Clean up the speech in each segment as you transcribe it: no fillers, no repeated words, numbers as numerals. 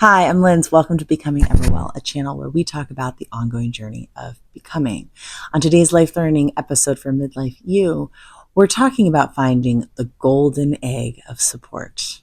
Hi, I'm Linz. Welcome to Becoming Everwell, a channel where we talk about the ongoing journey of becoming. On today's Life Learning episode for Midlife You, we're talking about finding the golden egg of support,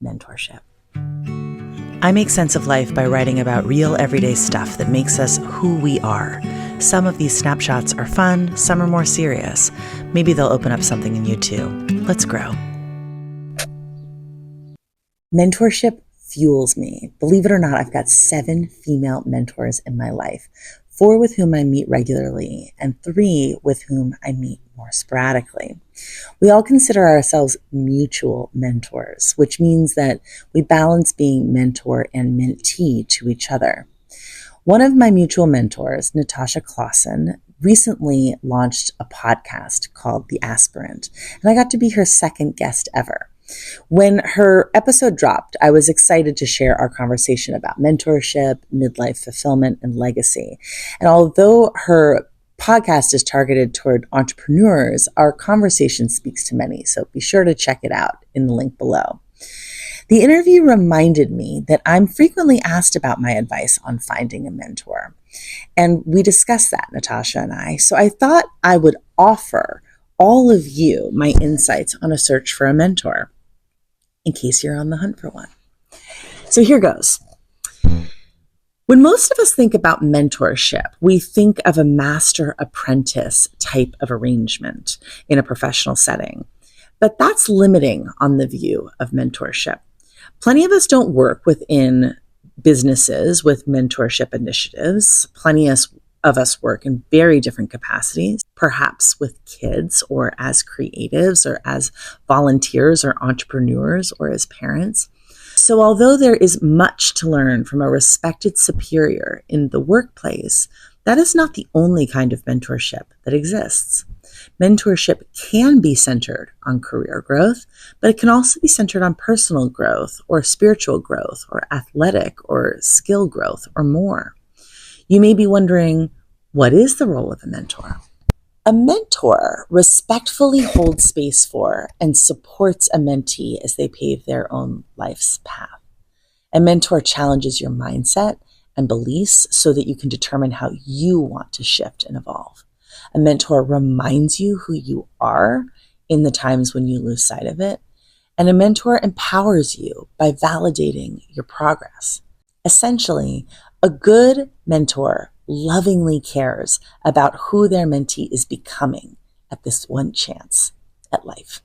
mentorship. I make sense of life by writing about real everyday stuff that makes us who we are. Some of these snapshots are fun, some are more serious. Maybe they'll open up something in you too. Let's grow. Mentorship fuels me. Believe it or not, I've got 7 female mentors in my life, 4 with whom I meet regularly and 3 with whom I meet more sporadically. We all consider ourselves mutual mentors, which means that we balance being mentor and mentee to each other. One of my mutual mentors, Natasha Clawson, recently launched a podcast called The Aspirant, and I got to be her second guest ever. When her episode dropped, I was excited to share our conversation about mentorship, midlife fulfillment, and legacy. And although her podcast is targeted toward entrepreneurs, our conversation speaks to many, so be sure to check it out in the link below. The interview reminded me that I'm frequently asked about my advice on finding a mentor. And we discussed that, Natasha and I. So I thought I would offer all of you my insights on a search for a mentor, in case you're on the hunt for one. So here goes. When most of us think about mentorship, we think of a master-apprentice type of arrangement in a professional setting. But that's limiting on the view of mentorship. Plenty of us don't work within businesses with mentorship initiatives. Plenty of us work in very different capacities, perhaps with kids or as creatives or as volunteers or entrepreneurs or as parents. So although there is much to learn from a respected superior in the workplace, that is not the only kind of mentorship that exists. Mentorship can be centered on career growth, but it can also be centered on personal growth or spiritual growth or athletic or skill growth or more. You may be wondering, what is the role of a mentor? A mentor respectfully holds space for and supports a mentee as they pave their own life's path. A mentor challenges your mindset and beliefs so that you can determine how you want to shift and evolve. A mentor reminds you who you are in the times when you lose sight of it. And a mentor empowers you by validating your progress. Essentially, a good mentor lovingly cares about who their mentee is becoming at this one chance at life.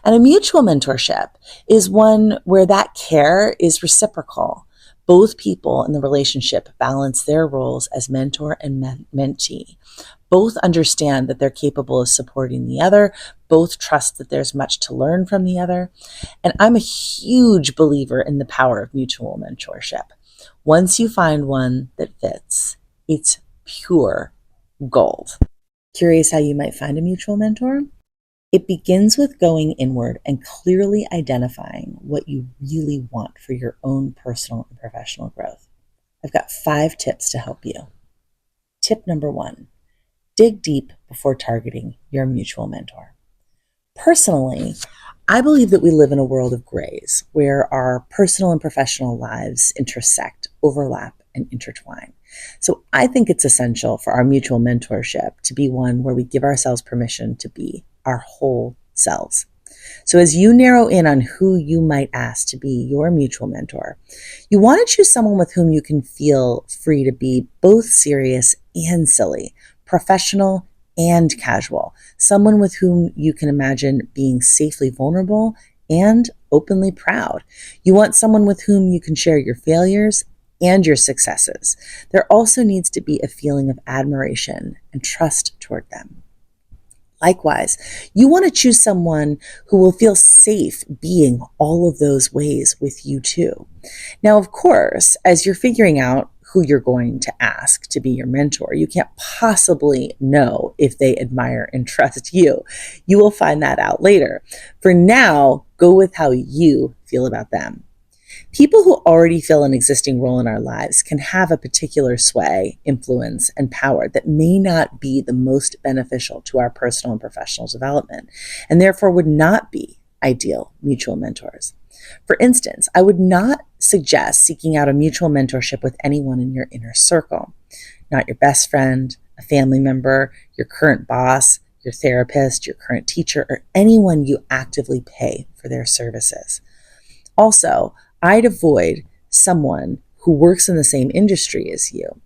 And a mutual mentorship is one where that care is reciprocal. Both people in the relationship balance their roles as mentor and mentee. Both understand that they're capable of supporting the other. Both trust that there's much to learn from the other. And I'm a huge believer in the power of mutual mentorship. Once you find one that fits, it's pure gold. Curious how you might find a mutual mentor? It begins with going inward and clearly identifying what you really want for your own personal and professional growth. I've got 5 tips to help you. Tip number 1, dig deep before targeting your mutual mentor. Personally, I believe that we live in a world of grays where our personal and professional lives intersect, overlap, and intertwine. So I think it's essential for our mutual mentorship to be one where we give ourselves permission to be our whole selves. So as you narrow in on who you might ask to be your mutual mentor, you want to choose someone with whom you can feel free to be both serious and silly, professional and casual, someone with whom you can imagine being safely vulnerable and openly proud. You want someone with whom you can share your failures and your successes. There also needs to be a feeling of admiration and trust toward them. Likewise, you want to choose someone who will feel safe being all of those ways with you too. Now, of course, as you're figuring out who you're going to ask to be your mentor, you can't possibly know if they admire and trust you. You will find that out later. For now, go with how you feel about them. People who already fill an existing role in our lives can have a particular sway, influence, and power that may not be the most beneficial to our personal and professional development, and therefore would not be ideal mutual mentors. For instance, I would not suggest seeking out a mutual mentorship with anyone in your inner circle, not your best friend, a family member, your current boss, your therapist, your current teacher, or anyone you actively pay for their services. Also, I'd avoid someone who works in the same industry as you.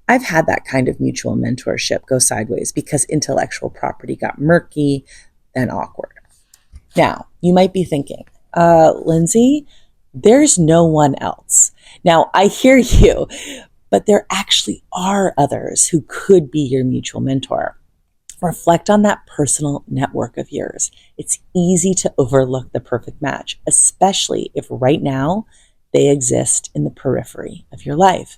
I've had that kind of mutual mentorship go sideways because intellectual property got murky, then awkward. Now, you might be thinking, Lindsay, there's no one else. Now, I hear you, but there actually are others who could be your mutual mentor. Reflect on that personal network of yours. It's easy to overlook the perfect match, especially if right now they exist in the periphery of your life.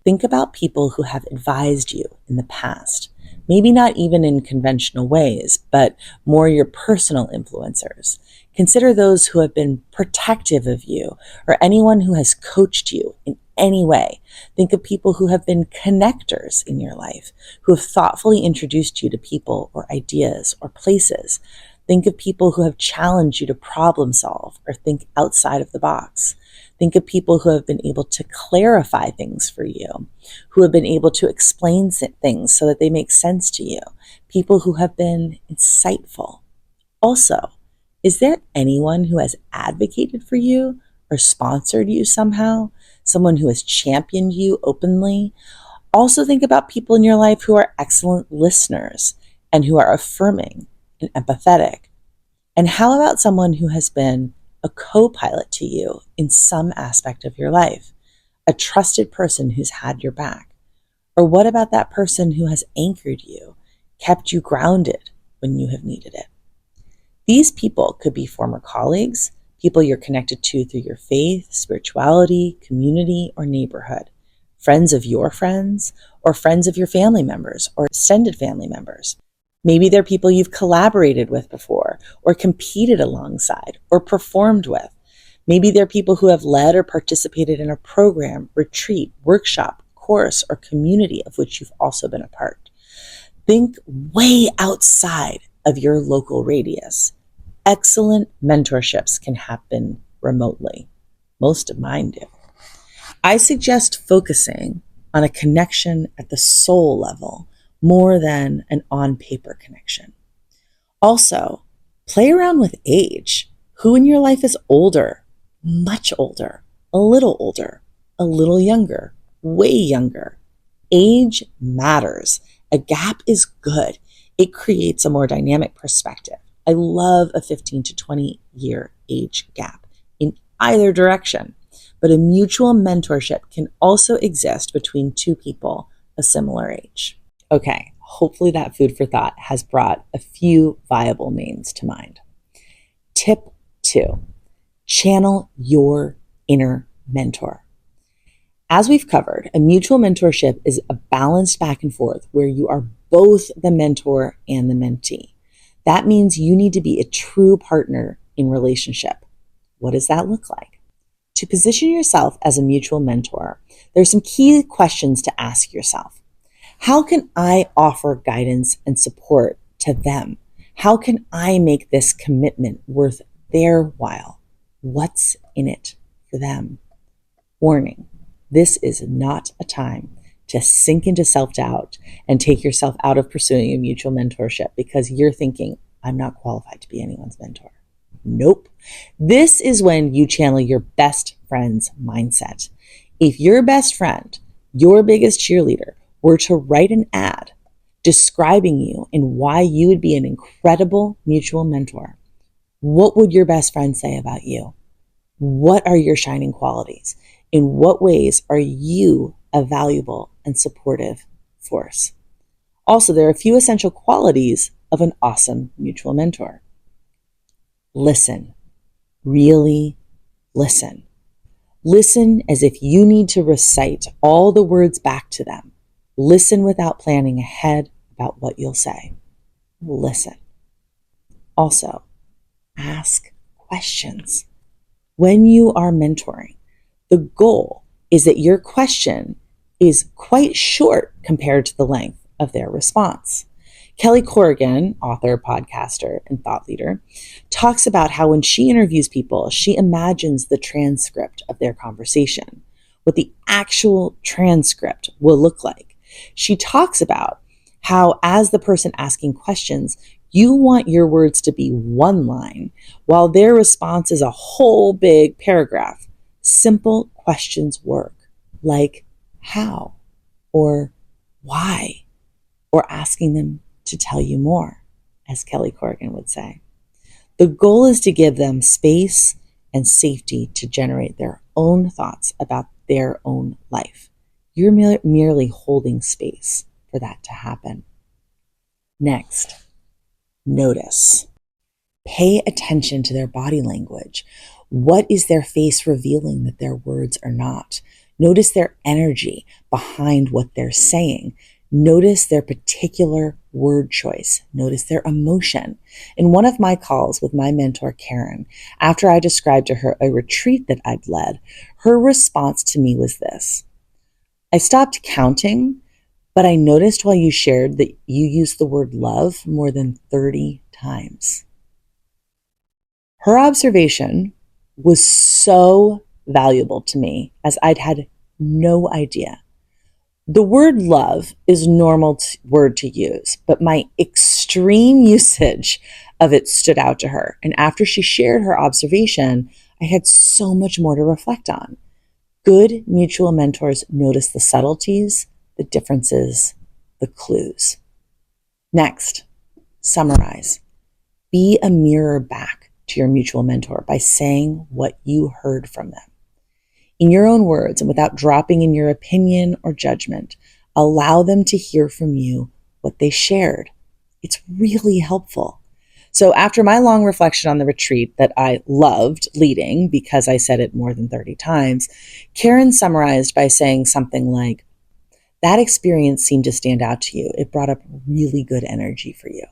Think about people who have advised you in the past, maybe not even in conventional ways, but more your personal influencers. Consider those who have been protective of you or anyone who has coached you in any way. Think of people who have been connectors in your life, who have thoughtfully introduced you to people or ideas or places. Think of people who have challenged you to problem solve or think outside of the box. Think of people who have been able to clarify things for you, who have been able to explain things so that they make sense to you, people who have been insightful. Also, is there anyone who has advocated for you or sponsored you somehow? Someone who has championed you openly? Also think about people in your life who are excellent listeners and who are affirming and empathetic. And how about someone who has been a co-pilot to you in some aspect of your life, a trusted person who's had your back? Or what about that person who has anchored you, kept you grounded when you have needed it? These people could be former colleagues, people you're connected to through your faith, spirituality, community, or neighborhood, friends of your friends, or friends of your family members or extended family members. Maybe they're people you've collaborated with before, or competed alongside, or performed with. Maybe they're people who have led or participated in a program, retreat, workshop, course, or community of which you've also been a part. Think way outside of your local radius. Excellent mentorships can happen remotely. Most of mine do. I suggest focusing on a connection at the soul level more than an on-paper connection. Also, play around with age. Who in your life is older, much older, a little younger, way younger? Age matters. A gap is good. It creates a more dynamic perspective. I love a 15 to 20 year age gap in either direction, but a mutual mentorship can also exist between two people of similar age. Okay, hopefully that food for thought has brought a few viable names to mind. Tip 2, channel your inner mentor. As we've covered, a mutual mentorship is a balanced back and forth where you are both the mentor and the mentee. That means you need to be a true partner in relationship. What does that look like? To position yourself as a mutual mentor, there's some key questions to ask yourself. How can I offer guidance and support to them? How can I make this commitment worth their while? What's in it for them? Warning, this is not a time to sink into self-doubt and take yourself out of pursuing a mutual mentorship because you're thinking, I'm not qualified to be anyone's mentor. Nope. This is when you channel your best friend's mindset. If your best friend, your biggest cheerleader, were to write an ad describing you and why you would be an incredible mutual mentor, what would your best friend say about you? What are your shining qualities? In what ways are you a valuable and supportive force? Also, there are a few essential qualities of an awesome mutual mentor. Listen. Really listen. Listen as if you need to recite all the words back to them. Listen without planning ahead about what you'll say. Listen. Also, ask questions. When you are mentoring, the goal is that your question is quite short compared to the length of their response. Kelly Corrigan, author, podcaster, and thought leader, talks about how when she interviews people, she imagines the transcript of their conversation, what the actual transcript will look like. She talks about how, as the person asking questions, you want your words to be one line, while their response is a whole big paragraph. Simple questions work, like how, or why, or asking them to tell you more, as Kelly Corrigan would say. The goal is to give them space and safety to generate their own thoughts about their own life. You're merely holding space for that to happen. Next, notice. Pay attention to their body language. What is their face revealing that their words are not? Notice their energy behind what they're saying. Notice their particular word choice. Notice their emotion. In one of my calls with my mentor, Karen, after I described to her a retreat that I'd led, her response to me was this: I stopped counting, but I noticed while you shared that you used the word love more than 30 times. Her observation was so valuable to me, as I'd had no idea. The word love is a normal word to use, but my extreme usage of it stood out to her. And after she shared her observation, I had so much more to reflect on. Good mutual mentors notice the subtleties, the differences, the clues. Next, summarize. Be a mirror back to your mutual mentor by saying what you heard from them. In your own words and without dropping in your opinion or judgment, allow them to hear from you what they shared. It's really helpful. So after my long reflection on the retreat that I loved leading because I said it more than 30 times, Karen summarized by saying something like, that experience seemed to stand out to you. It brought up really good energy for you.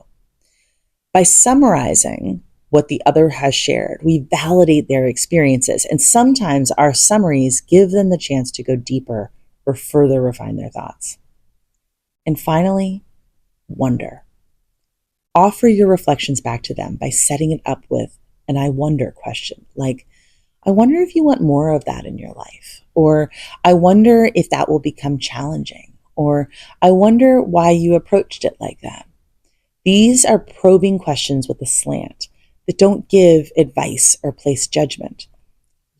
By summarizing what the other has shared, we validate their experiences, and sometimes our summaries give them the chance to go deeper or further refine their thoughts. And finally, wonder. Offer your reflections back to them by setting it up with an I wonder question, like, I wonder if you want more of that in your life, or I wonder if that will become challenging, or I wonder why you approached it like that. These are probing questions with a slant that don't give advice or place judgment.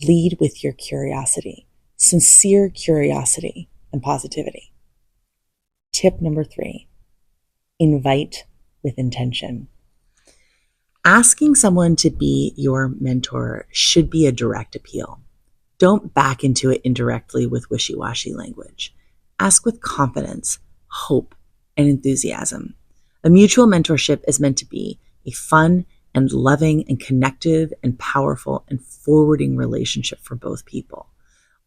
Lead with your curiosity, sincere curiosity and positivity. Tip number 3, invite with intention. Asking someone to be your mentor should be a direct appeal. Don't back into it indirectly with wishy-washy language. Ask with confidence, hope, and enthusiasm. A mutual mentorship is meant to be a fun and loving and connective and powerful and forwarding relationship for both people.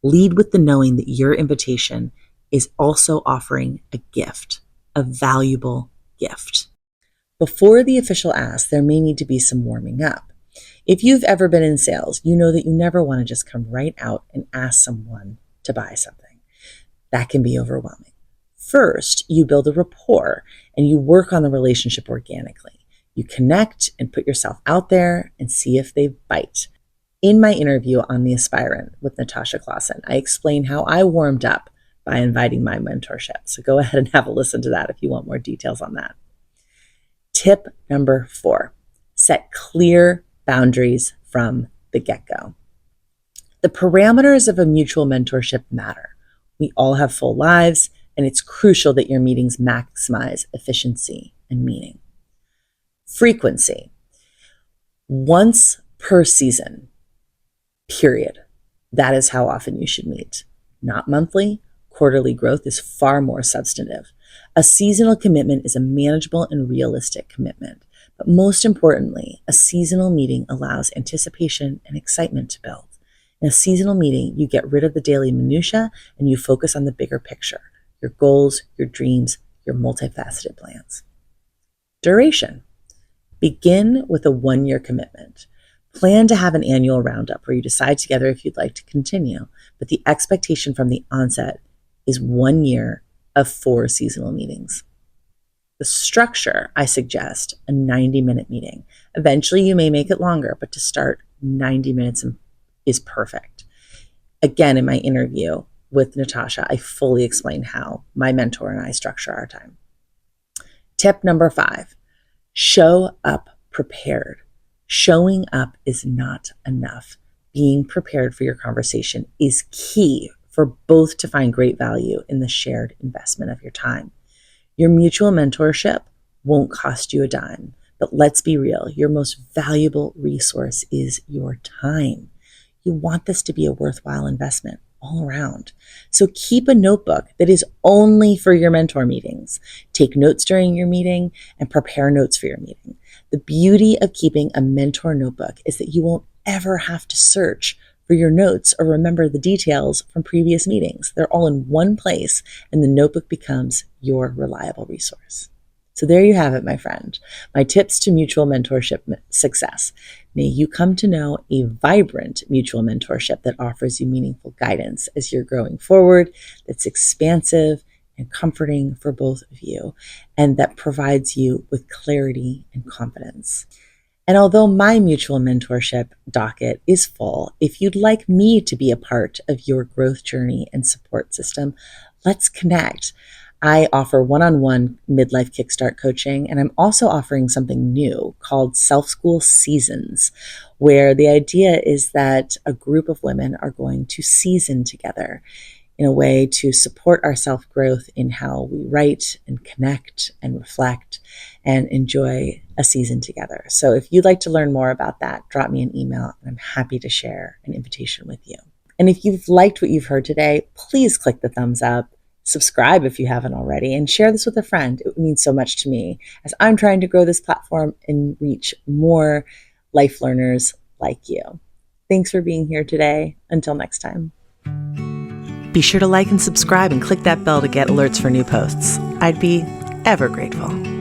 Lead with the knowing that your invitation is also offering a gift, a valuable gift. Before the official ask, there may need to be some warming up. If you've ever been in sales, you know that you never want to just come right out and ask someone to buy something. That can be overwhelming. First, you build a rapport and you work on the relationship organically. You connect and put yourself out there and see if they bite. In my interview on The Aspirant with Natasha Clawson, I explain how I warmed up by inviting my mentorship. So go ahead and have a listen to that if you want more details on that. Tip number 4, set clear boundaries from the get-go. The parameters of a mutual mentorship matter. We all have full lives, and it's crucial that your meetings maximize efficiency and meaning. Frequency. Once per season, period. That is how often you should meet. Not monthly. Quarterly growth is far more substantive. A seasonal commitment is a manageable and realistic commitment. But most importantly, a seasonal meeting allows anticipation and excitement to build. In a seasonal meeting, you get rid of the daily minutia and you focus on the bigger picture, your goals, your dreams, your multifaceted plans. Duration. Begin with a 1-year commitment. Plan to have an annual roundup where you decide together if you'd like to continue, but the expectation from the onset is 1 year of 4 seasonal meetings. The structure, I suggest a 90-minute meeting. Eventually, you may make it longer, but to start, 90 minutes is perfect. Again, in my interview with Natasha, I fully explain how my mentor and I structure our time. Tip number 5, show up prepared. Showing up is not enough. Being prepared for your conversation is key for both to find great value in the shared investment of your time. Your mutual mentorship won't cost you a dime, but let's be real, your most valuable resource is your time. You want this to be a worthwhile investment all around. So keep a notebook that is only for your mentor meetings. Take notes during your meeting and prepare notes for your meeting. The beauty of keeping a mentor notebook is that you won't ever have to search for your notes or remember the details from previous meetings. They're all in one place, and the notebook becomes your reliable resource. So there you have it, my friend. My tips to mutual mentorship success. May you come to know a vibrant mutual mentorship that offers you meaningful guidance as you're growing forward, that's expansive and comforting for both of you, and that provides you with clarity and confidence. And although my mutual mentorship docket is full, if you'd like me to be a part of your growth journey and support system, let's connect. I offer one-on-one midlife kickstart coaching, and I'm also offering something new called Self-School Seasons, where the idea is that a group of women are going to season together in a way to support our self-growth in how we write and connect and reflect and enjoy a season together. So if you'd like to learn more about that, drop me an email and I'm happy to share an invitation with you. And if you've liked what you've heard today, please click the thumbs up, subscribe if you haven't already, and share this with a friend. It means so much to me as I'm trying to grow this platform and reach more life learners like you. Thanks for being here today. Until next time. Be sure to like and subscribe and click that bell to get alerts for new posts. I'd be ever grateful.